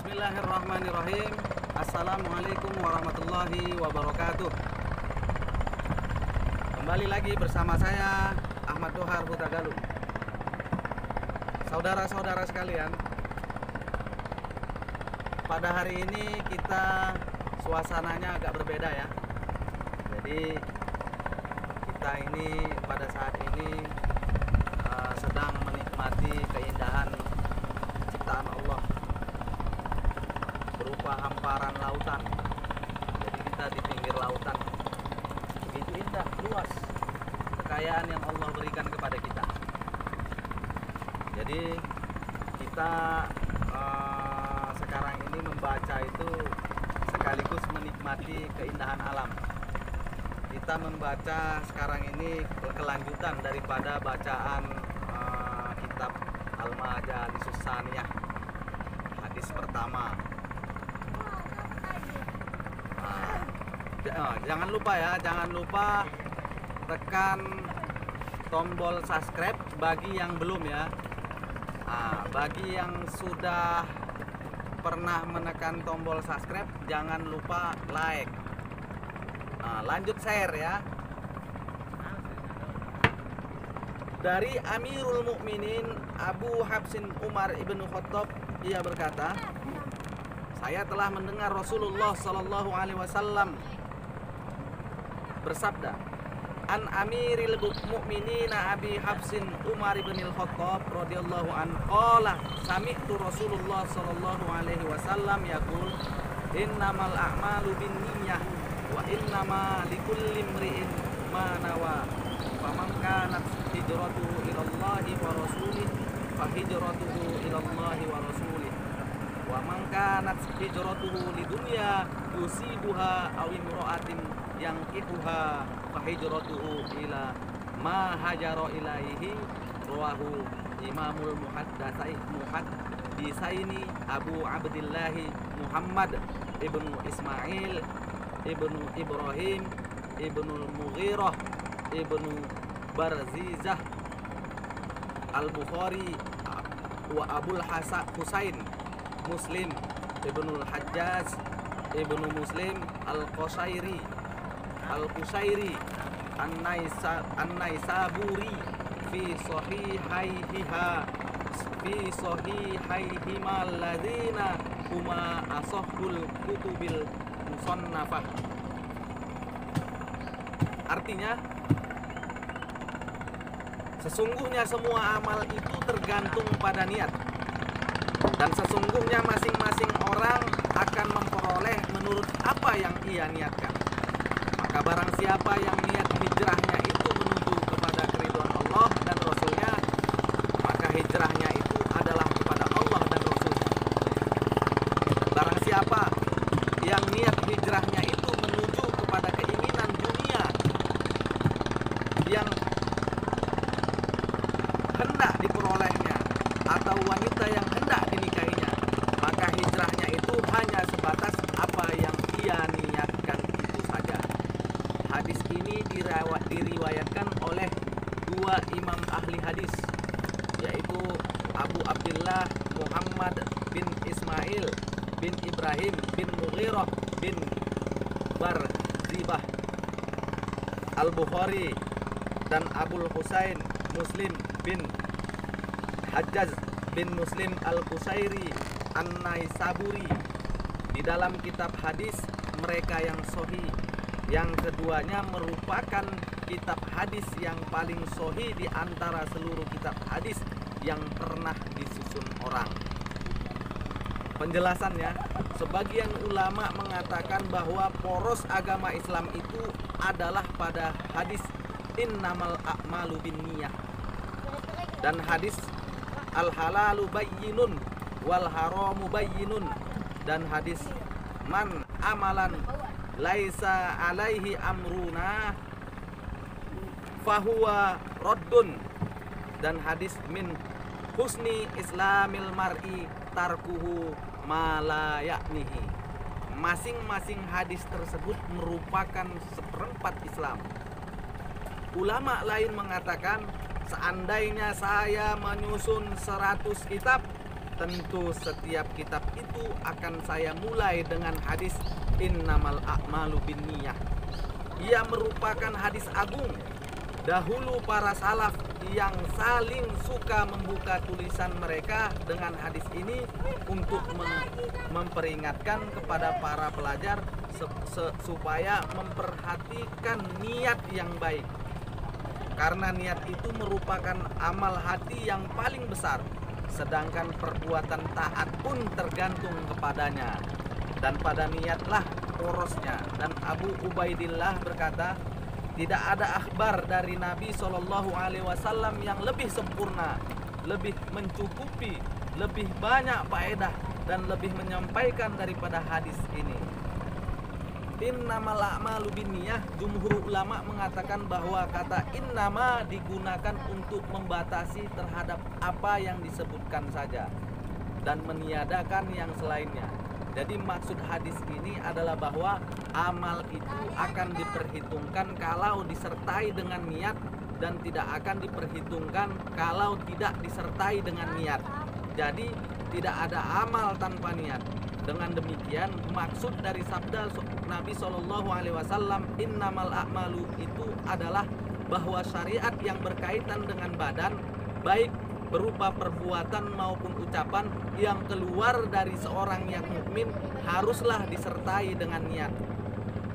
Bismillahirrahmanirrahim. Assalamualaikum warahmatullahi wabarakatuh. Kembali lagi bersama saya Ahmad Dohar Hutagalung. Saudara-saudara sekalian, pada hari ini kita suasananya agak berbeda ya. Jadi kita ini pada saat ini sedang menikmati keindahan ciptaan Allah berupa hamparan lautan. Jadi kita di pinggir lautan, begitu indah, luas kekayaan yang Allah berikan kepada kita. Jadi kita sekarang ini membaca itu sekaligus menikmati keindahan alam. Kita membaca sekarang ini kelanjutan daripada bacaan kitab Al-Majalisus Tsaniyah, hadis pertama. Jangan lupa tekan tombol subscribe bagi yang belum ya. Bagi yang sudah pernah menekan tombol subscribe, jangan lupa like. Lanjut share ya. Dari Amirul Mukminin Abu Hafsin Umar ibnu Khattab, ia berkata, saya telah mendengar Rasulullah Sallallahu Alaihi Wasallam bersabda, an Amiril Mukminin Abi Hafsin Umar ibn Khattab radhiyallahu an qala sami'tu Rasulullah Sallallahu Alaihi Wasallam yaqul innamal a'malu binniyah wa innama likulli imri'in ma nawa faman kanat hijratuhu ila Allah wa rasulih fa hijratuhu ila Allah wa rasulih wa man kanat hijratuhu lidunya yusibuha aw imra'atin yankihuha fa hijratuhu ila ma hajara ilaihi rawahu Imamul Muhaddisaini Abu Abdillah Muhammad ibnu Ismail ibnu Ibrahim ibnu Mughirah ibnu Barzizah Al-Bukhari wa Abul Husain Muslim ibnu Hajjaj ibnu Muslim Al-Qushairi An-Naisaburi fi sahihaihima alladzina huma asahhul kutubil musannafah. Artinya, sesungguhnya semua amal itu tergantung pada niat, dan sesungguhnya masing-masing orang akan memperoleh menurut apa yang ia niatkan. Maka barang siapa yang niat hijrahnya itu menuju kepada keridhaan Allah dan Rasulnya, maka hijrahnya itu adalah kepada Allah dan Rasulnya. Barang siapa yang niat hijrahnya itu menuju kepada keinginan dunia yang hendak diperolehnya atau wanita yang hendak dinikahinya, maka hijrahnya itu hanya sebatas apa yang ia niatkan itu saja. Hadis ini diriwayatkan oleh dua imam ahli hadis, yaitu Abu Abdillah Muhammad bin Ismail bin Ibrahim bin Mughirah bin Barzibah Al-Bukhari dan Abul Husain Muslim bin Hajjaj bin Muslim Al-Qushairi An-Naisaburi di dalam kitab hadis mereka yang sahih. Yang keduanya merupakan kitab hadis yang paling sahih di antara seluruh kitab hadis yang pernah disusun orang. Penjelasannya, sebagian ulama mengatakan bahwa poros agama Islam itu adalah pada hadis innamal a'malu binniyah dan hadis al-halalu bayyinun wal haramu bayyinun dan hadis man amalan laisa alaihi amruna fahuwa raddun dan hadis min husni islamil mar'i tarkuhu ma la ya'nihi. Masing-masing hadis tersebut merupakan seperempat Islam. Ulama lain mengatakan, seandainya saya menyusun 100 kitab tentu setiap kitab itu akan saya mulai dengan hadis innamal a'malu binniyah. Ia merupakan hadis agung. Dahulu para salaf yang saling suka membuka tulisan mereka dengan hadis ini untuk memperingatkan kepada para pelajar supaya memperhatikan niat yang baik. Karena niat itu merupakan amal hati yang paling besar, sedangkan perbuatan taat pun tergantung kepadanya. Dan pada niatlah porosnya. Dan Abu Ubaidillah berkata, tidak ada akhbar dari Nabi SAW yang lebih sempurna, lebih mencukupi, lebih banyak faedah dan lebih menyampaikan daripada hadis ini. Innamal a'malu binniyah, jumhur ulama mengatakan bahwa kata innama digunakan untuk membatasi terhadap apa yang disebutkan saja dan meniadakan yang selainnya. Jadi maksud hadis ini adalah bahwa amal itu akan diperhitungkan kalau disertai dengan niat dan tidak akan diperhitungkan kalau tidak disertai dengan niat. Jadi tidak ada amal tanpa niat. Dengan demikian maksud dari sabda Nabi SAW innamal a'malu itu adalah bahwa syariat yang berkaitan dengan badan, baik berupa perbuatan maupun ucapan yang keluar dari seorang yang mukmin haruslah disertai dengan niat.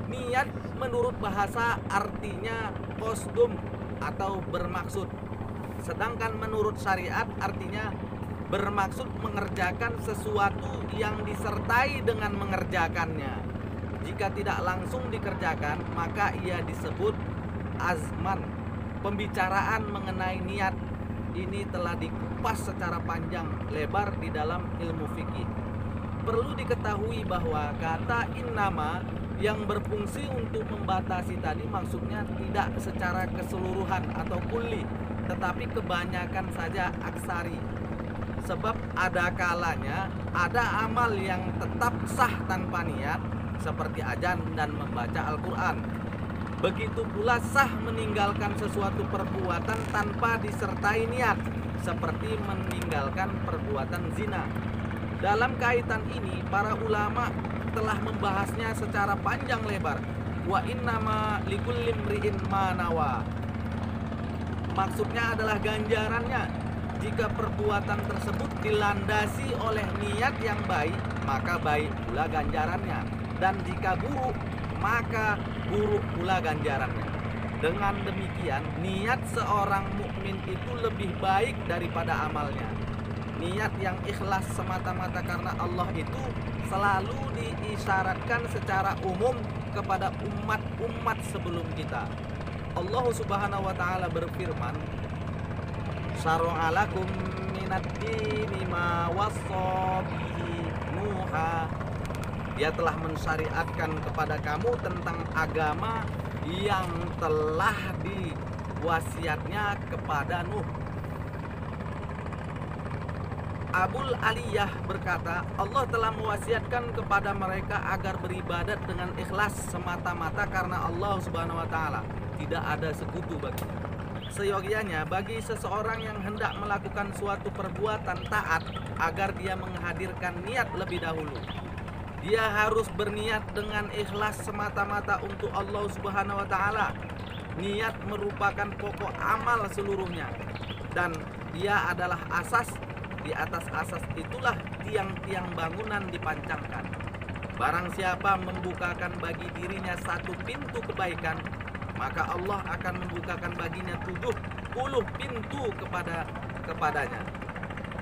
Niat menurut bahasa artinya kosdum atau bermaksud. Sedangkan menurut syariat artinya bermaksud mengerjakan sesuatu yang disertai dengan mengerjakannya. Jika tidak langsung dikerjakan, maka ia disebut azman. Pembicaraan mengenai niat ini telah dikupas secara panjang lebar di dalam ilmu fikih. Perlu diketahui bahwa kata innama yang berfungsi untuk membatasi tadi maksudnya tidak secara keseluruhan atau kulli, tetapi kebanyakan saja aksari. Sebab ada kalanya ada amal yang tetap sah tanpa niat, seperti azan dan membaca Al-Quran. Begitu pula sah meninggalkan sesuatu perbuatan tanpa disertai niat, seperti meninggalkan perbuatan zina. Dalam kaitan ini, para ulama telah membahasnya secara panjang lebar. Wa innama likulli imri'in ma nawa. Maksudnya adalah ganjarannya. Jika perbuatan tersebut dilandasi oleh niat yang baik, maka baik pula ganjarannya. Dan jika buruk, maka buruk pula ganjarannya. Dengan demikian, niat seorang mukmin itu lebih baik daripada amalnya. Niat yang ikhlas semata-mata karena Allah itu selalu diisyaratkan secara umum kepada umat-umat sebelum kita. Allah Subhanahu wa taala berfirman, "Syara'a lakum minad dini ma wassa bihi Nuha." Dia telah mensyariatkan kepada kamu tentang agama yang telah diwasiatnya kepada Nuh. Abul Aliyah berkata, Allah telah mewasiatkan kepada mereka agar beribadat dengan ikhlas semata-mata karena Allah Subhanahu wa taala. Tidak ada sekutu baginya. Seyogianya bagi seseorang yang hendak melakukan suatu perbuatan taat agar dia menghadirkan niat lebih dahulu. Dia harus berniat dengan ikhlas semata-mata untuk Allah Subhanahu wa taala. Niat merupakan pokok amal seluruhnya dan dia adalah asas. Di atas asas itulah tiang-tiang bangunan dipancangkan. Barang siapa membukakan bagi dirinya satu pintu kebaikan, maka Allah akan membukakan baginya 70 pintu kepadanya.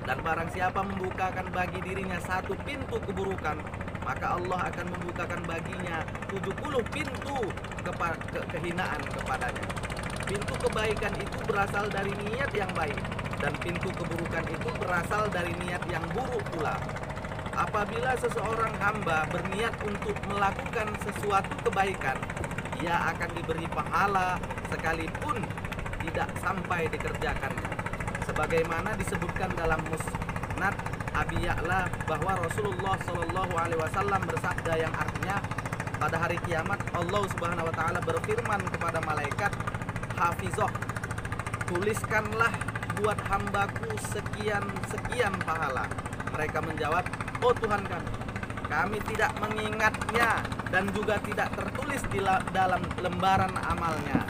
Dan barang siapa membukakan bagi dirinya satu pintu keburukan, maka Allah akan membukakan baginya 70 pintu kehinaan kepadanya. Pintu kebaikan itu berasal dari niat yang baik, dan pintu keburukan itu berasal dari niat yang buruk pula. Apabila seseorang hamba berniat untuk melakukan sesuatu kebaikan, ia akan diberi pahala sekalipun tidak sampai dikerjakannya. Sebagaimana disebutkan dalam Musnad Abi Ya'la bahwa Rasulullah SAW bersabda yang artinya, pada hari kiamat Allah Subhanahu wa taala berfirman kepada malaikat Hafizah, tuliskanlah buat hambaku sekian pahala. Mereka menjawab, "Oh Tuhan kami tidak mengingatnya dan juga tidak tertulis di dalam lembaran amalnya."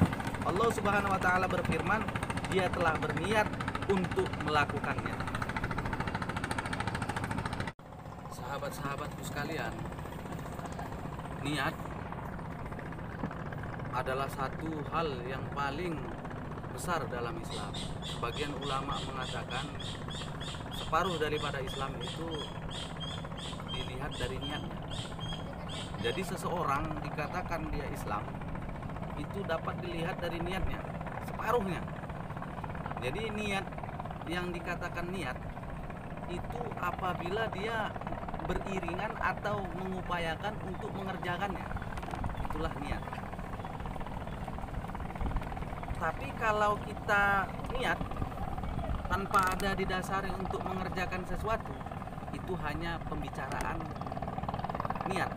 Allah Subhanahu wa taala berfirman, dia telah berniat untuk melakukannya. Sahabat-sahabatku sekalian, niat adalah satu hal yang paling besar dalam Islam. Sebagian ulama mengatakan separuh daripada Islam itu dilihat dari niatnya. Jadi seseorang dikatakan dia Islam itu dapat dilihat dari niatnya, separuhnya. Jadi niat yang dikatakan niat itu apabila dia beriringan atau mengupayakan untuk mengerjakannya, itulah niat. Tapi kalau kita niat tanpa ada didasari untuk mengerjakan sesuatu, itu hanya pembicaraan niat,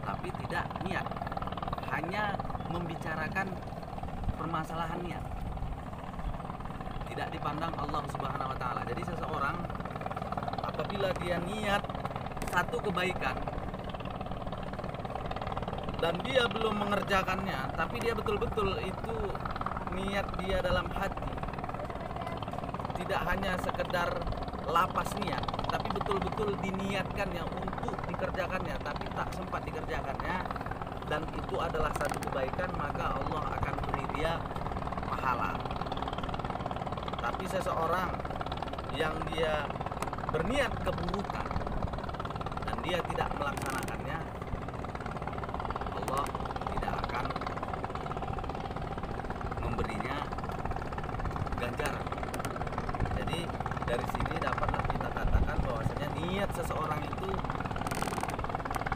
tapi tidak niat, hanya membicarakan permasalahan niat, tidak dipandang Allah Subhanahu wa taala. Jadi seseorang apabila dia niat satu kebaikan dan dia belum mengerjakannya, tapi dia betul-betul itu niat dia dalam hati, tidak hanya sekedar lapas niat, tapi betul-betul diniatkannya untuk dikerjakannya, tapi tak sempat dikerjakannya, dan itu adalah satu kebaikan, maka Allah akan beri dia pahala. Tapi seseorang yang dia berniat keburukan dan dia tidak melaksanakannya, Allah tidak akan memberinya ganjaran. Jadi dari sini dapatlah kita katakan bahwasanya niat seseorang itu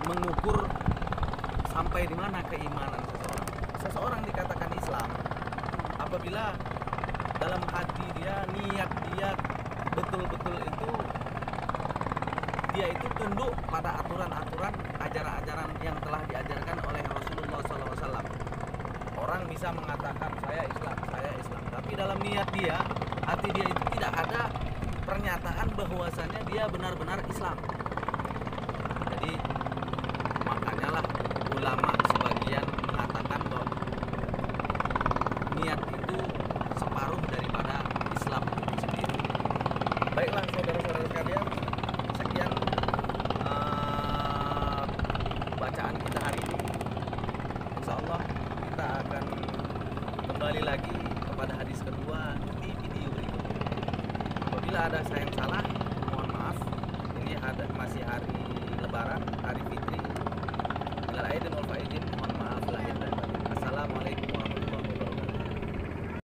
mengukur sampai di mana keimanan seseorang. Seseorang dikatakan Islam apabila dalam hati dia, niat dia betul-betul itu dia itu tunduk pada aturan-aturan, ajaran-ajaran yang telah diajarkan oleh Rasulullah SAW. Orang bisa mengatakan saya Islam, tapi dalam niat dia, hati dia itu tidak ada pernyataan bahwasannya dia benar-benar Islam. Jadi makanya lah ulama sebagian mengatakan bahwa niat itu separuh daripada Islam itu sendiri. Baiklah saudara-saudara sekalian, sekian bacaan kita hari ini. Insya Allah kita akan kembali lagi kepada hadis kedua di video berikutnya. Apabila ada saya yang salah, mohon maaf. Ini masih hari Lebaran, hari Fitri. Minal aidin wal faizin.